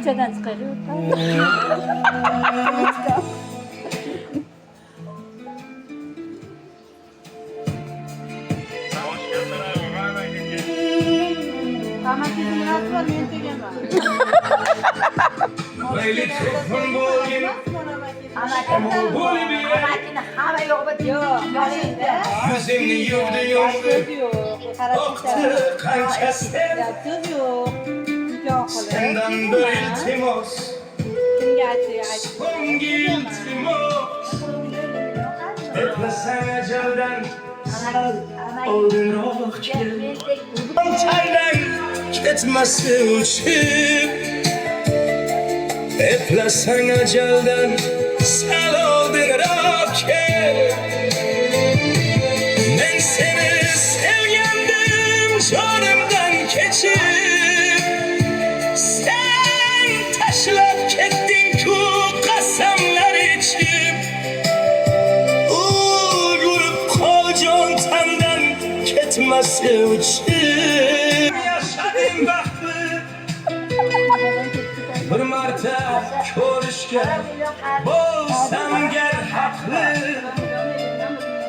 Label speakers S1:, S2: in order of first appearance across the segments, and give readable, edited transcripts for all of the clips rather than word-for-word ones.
S1: Köşeden çıkarıyor.
S2: Ama bizim nasıl var? Menteşe var.
S3: Böyle telefon boyun.
S1: Ama yine hava yok diyor.
S3: Yüzümü yurdu yurdu. Baktı kançası.
S2: Kız yok. Yok.
S3: Senden böyle olsun.
S2: Kim geldi?
S3: Son giltimoz. Öpmesen ecelden. Oldun oh ki. Çaydan gitmesi uçup. Eplesen ecelden. Sen oldun roket. Ben seni sevgendim canımdan geçip. Sen taşlap kettin ku kasamlar içip. Vurup kocan tenden ketmesi uçup. Yaşadım baktı bir marta körüşken. Bolsam gel haklı.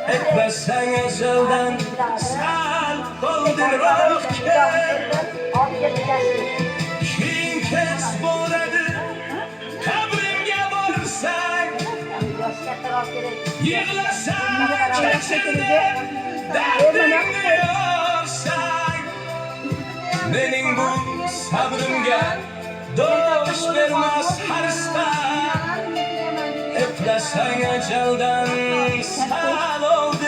S3: Etmezsen ezelden sal oldun roket. Kim kes boradı kabrimge varsan. Yığlasan keçinde derdin diyorsan. Benim bu sabrımga doş vermez harstan. Eplesen ecelden sal oldun